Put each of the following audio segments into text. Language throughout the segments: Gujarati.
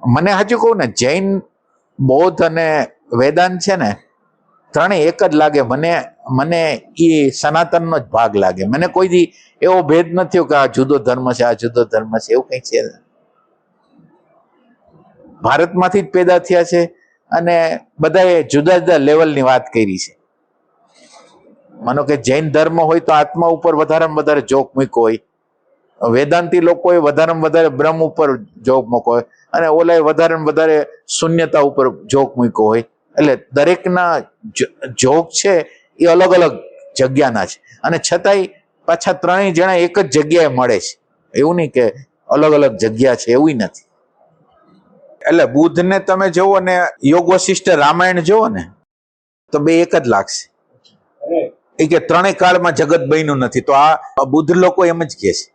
મને સાચું કહું ને, જૈન, બૌદ્ધ અને વેદાંત છે ને, ત્રણેય એક જ લાગે મને. મને એ સનાતનનો જ ભાગ લાગે. મને કોઈ દી એવો ભેદ નથી કે આ જુદો ધર્મ છે, આ જુદો ધર્મ છે, એવું કઈ છે. ભારતમાંથી જ પેદા થયા છે અને બધાએ જુદા જુદા લેવલની વાત કરી છે. માનો કે જૈન ધર્મ હોય તો આત્મા ઉપર વધારેમાં વધારે જોક મૂક્યો હોય, વેદાંતી લોકોએ વધારેમાં વધારે બ્રહ્મ ઉપર જોક મૂક્યો હોય, અને ઓલાએ વધારેમાં વધારે શૂન્યતા ઉપર જોક મૂક્યો હોય. એટલે દરેકના જોક છે એ અલગ અલગ જગ્યાના છે, અને છતાંય પાછા ત્રણેય જણા એક જ જગ્યાએ મળે છે. એવું નહીં કે અલગ અલગ જગ્યા છે, એવું નથી. એટલે બુદ્ધને તમે જોવો ને યોગ વશિષ્ઠ રામાયણ જોવો ને તો બે એક જ લાગશે. એ કે ત્રણેય કાળમાં જગત બન્યું નથી. તો આ બુદ્ધ લોકો એમ જ કહે છે.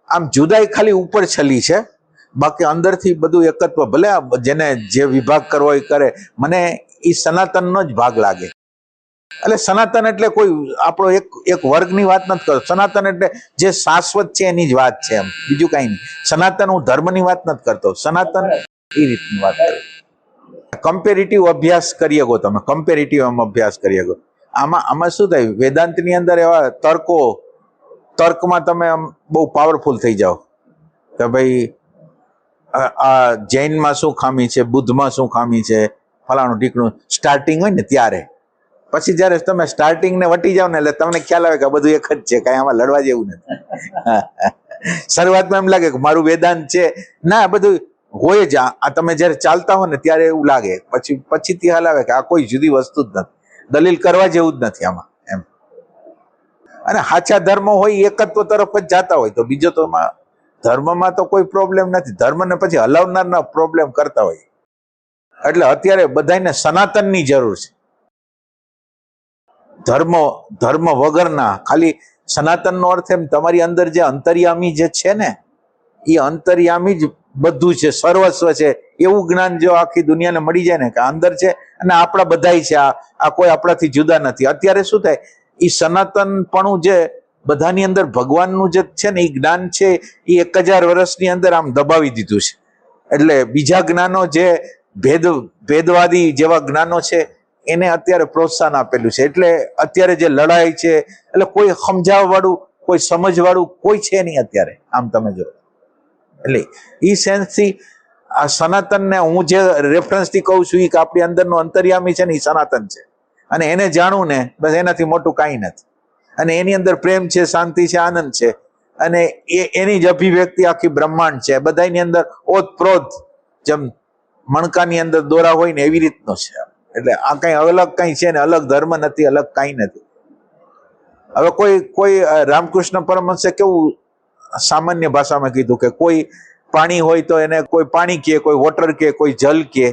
આમ જુદાઈ ખાલી ઉપર છલી છે, બાકી અંદરથી બધું એકત્વ. ભલે જેને જે વિભાગ કરવો એ કરે. મને એ સનાતનનો જ ભાગ લાગે. એટલે સનાતન એટલે કોઈ આપણો એક વર્ગની વાત નથી કરતો. સનાતન એટલે જે શાશ્વત છે એની જ વાત છે, એમ બીજું કઈ નહીં. સનાતન હું ધર્મની વાત નથી કરતો. સનાતન એ રીતની વાત કરું. કમ્પેરેટિવ અભ્યાસ કરી શકો તમે, કમ્પેરેટિવ અભ્યાસ કરી શકો. આમાં શું થાય, વેદાંતની અંદર એવા તર્કમાં તમે આમ બહુ પાવરફુલ થઈ જાઓ કે ભાઈ આ જૈનમાં શું ખામી છે, બુદ્ધમાં શું ખામી છે, ફલાણું ઢીકણું. સ્ટાર્ટિંગ હોય ને ત્યારે, પછી જયારે તમે સ્ટાર્ટિંગ ને વટી જાવ ને એટલે તમને ખ્યાલ આવે કે બધું એક જ છે, કઈ આમાં લડવા જેવું નથી. શરૂઆતમાં એમ લાગે કે મારું વેદાંત છે, ના બધું હોય જ. આ તમે જયારે ચાલતા હો ને ત્યારે એવું લાગે, પછીથી હાલ આવે કે આ કોઈ જુદી વસ્તુ જ નથી, દલીલ કરવા જેવું જ નથી આમાં, એમ. અને સાચા ધર્મ હોય એકત્વ તરફ જ જાતા હોય, તો બીજો તો ધર્મમાં તો કોઈ પ્રોબ્લેમ નથી. ધર્મને પછી હલાવનારના પ્રોબ્લેમ કરતા હોય. એટલે અત્યારે બધાને સનાતનની જરૂર છે. ધર્મ વગરના, ખાલી સનાતનનો અર્થ એમ તમારી અંદર જે અંતર્યામી જે છે ને, એ અંતર્યામી જ બધું છે, સર્વસ્વ છે. એવું જ્ઞાન જો આખી દુનિયાને મળી જાય ને કે અંદર છે અને આપણા બધાય છે, આ કોઈ આપણાથી જુદા નથી. અત્યારે શું થાય, એ સનાતનપણું જે બધાની અંદર ભગવાનનું જે છે ને, એ જ્ઞાન છે, એ 1000 વર્ષની અંદર આમ દબાવી દીધું છે. એટલે બીજા જ્ઞાનો જે ભેદવાદી જેવા જ્ઞાનો છે એને અત્યારે પ્રોત્સાહન આપેલું છે. એટલે અત્યારે જે લડાઈ છે, એટલે કોઈ સમજાવવા વાળું, કોઈ સમજવાળું કોઈ છે નહીં અત્યારે, આમ તમે જો. એટલે એ સેન્સથી આ સનાતનને હું જે રેફરન્સથી કહું છું એ કે આપણી અંદરનો અંતર્યામી છે ને, એ સનાતન છે. અને એને જાણવું ને બસ એનાથી મોટું કાંઈ નથી. અને એની અંદર પ્રેમ છે, શાંતિ છે, આનંદ છે, અને એની જ અભિવ્યક્તિ આખી બ્રહ્માંડ છે. બધાની અંદર ઓતપ્રોત જેમ મણકાની અંદર દોરા હોય ને એવી રીતનો છે. એટલે આ કઈ અલગ કઈ છે ને, અલગ ધર્મ નથી, અલગ કઈ નથી. હવે કોઈ રામકૃષ્ણ પરમહંસે કેવું સામાન્ય ભાષામાં કીધું કે કોઈ પાણી હોય તો એને કોઈ પાણી કહે, કોઈ વોટર કહે, કોઈ જલ કહે.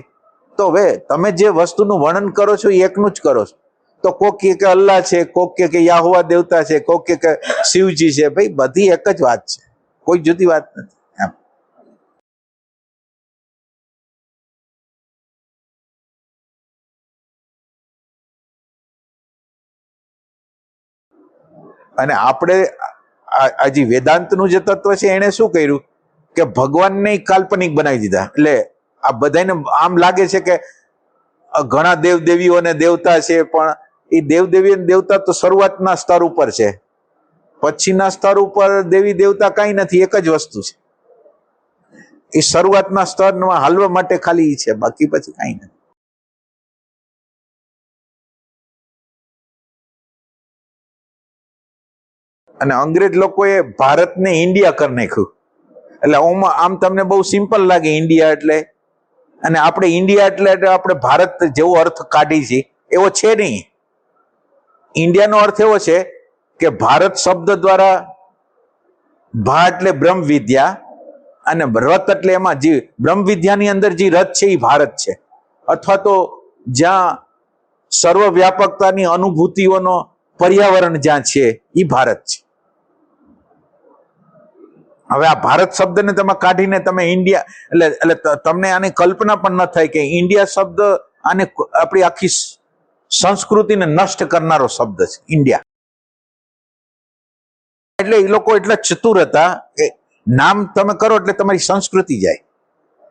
તો હવે તમે જે વસ્તુનું વર્ણન કરો છો એ એકનું જ કરો છો. તો કોક કહે કે અલ્લાહ છે, કોક કહે કે યાહોવા દેવતા છે, કોક કહે કે શિવજી છે. ભાઈ બધી એક જ વાત છે, કોઈ જુદી વાત નથી, એમ. અને આપણે હજી વેદાંતનું જે તત્વ છે એને શું કર્યું કે ભગવાનને કાલ્પનિક બનાવી દીધા. એટલે આ બધાને આમ લાગે છે કે ઘણા દેવદેવીઓ અને દેવતા છે, પણ એ દેવદેવી અને દેવતા તો શરૂઆતના સ્તર ઉપર છે. પછીના સ્તર ઉપર દેવી દેવતા કઈ નથી, એક જ વસ્તુ છે. એ શરૂઆતના સ્તરમાં હાલવા માટે ખાલી છે, બાકી પછી કઈ નથી. અને અંગ્રેજ લોકોએ ભારતને ઇન્ડિયા કરી નાખ્યું. એટલે આમ તમને બહુ સિમ્પલ લાગે ઇન્ડિયા એટલે, અને આપણે ઇન્ડિયા એટલે આપણે ભારત જેવો અર્થ કાઢી છે એવો છે નહીં. ઇન્ડિયાનો અર્થ એવો છે કે ભારત શબ્દ દ્વારા ભા એટલે બ્રહ્મ વિદ્યા, અને રત એટલે એમાં જે બ્રહ્મ વિદ્યાની અંદર જે રત છે એ ભારત છે. અથવા તો જ્યાં સર્વવ્યાપકતાની અનુભૂતિઓનો પર્યાવરણ જ્યાં છે એ ભારત છે. હવે આ ભારત શબ્દને તમે કાઢીને તમે ઇન્ડિયા એટલે તમને આની કલ્પના પણ ન થાય કે ઇન્ડિયા શબ્દ આને આપણી આખી સંસ્કૃતિને નષ્ટ કરનારો શબ્દ છે ઇન્ડિયા. એટલે એ લોકો એટલા ચતુર હતા કે નામ તમે કરો એટલે તમારી સંસ્કૃતિ જાય.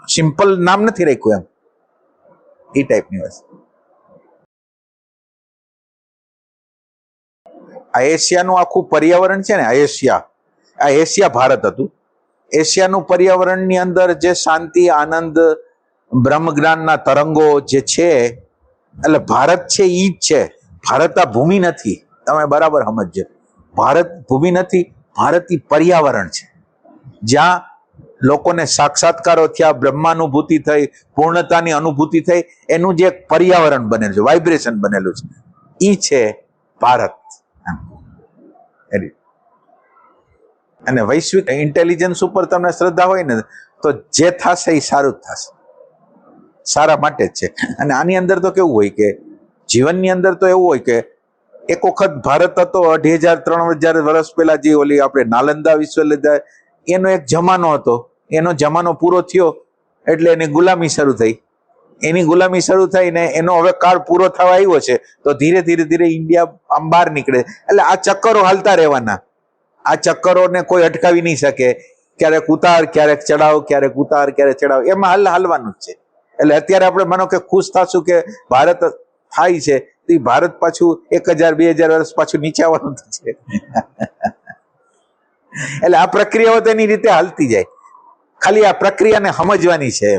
સિમ્પલ નામ નથી રાખ્યું એમ, એ ટાઈપની વસ્તુ. આ એશિયાનું આખું પર્યાવરણ છે ને, આ એશિયા ભારત હતું. એશિયાનું પર્યાવરણની અંદર જે શાંતિ, આનંદ, બ્રહ્મ જ્ઞાનના તરંગો જે છે, એટલે ભારત છે ઈ જ છે. ભારત આ ભૂમિ નથી, તમે બરાબર સમજજો. ભારત ભૂમિ નથી, ભારત ઈ પર્યાવરણ છે, જ્યાં લોકોને સાક્ષાત્કારો થયા, બ્રહ્માનુભૂતિ થઈ, પૂર્ણતાની અનુભૂતિ થઈ, એનું જે એક પર્યાવરણ બનેલું છે, વાઇબ્રેશન બનેલું છે, ઈ છે ભારત. અને વૈશ્વિક ઇન્ટેલિજન્સ ઉપર તમને શ્રદ્ધા હોય ને, તો જે થશે એ સારું જ થશે, સારા માટે જ છે. અને આની અંદર તો કેવું હોય કે જીવનની અંદર તો એવું હોય કે એક વખત ભારત હતો 2500-3000 વર્ષ પહેલા, જે ઓલી આપણે નાલંદા વિશ્વવિદ્યાલય, એનો એક જમાનો હતો. એનો જમાનો પૂરો થયો એટલે એની ગુલામી શરૂ થઈ. એની ગુલામી શરૂ થઈને એનો હવે કાળ પૂરો થવા આવ્યો છે, તો ધીરે ધીરે ઇન્ડિયા આમ બહાર નીકળે. એટલે આ ચક્કરો હાલતા રહેવાના. આ ચક્કરોને કોઈ અટકાવી નહીં શકે. ક્યારેક ઉતાર, ક્યારેક ચડાવ, ક્યારેક ઉતાર, ક્યારેક ચડાવ, એમાં હાલવાનું જ છે. એટલે અત્યારે આપણે માનો કે ખુશ થશું કે ભારત થાય છે, તો એ ભારત પાછું 1000-2000 વર્ષ પાછું નીચે આવવાનું છે. એટલે આ પ્રક્રિયાઓ તેની રીતે હાલતી જાય. ખાલી આ પ્રક્રિયાને સમજવાની છે.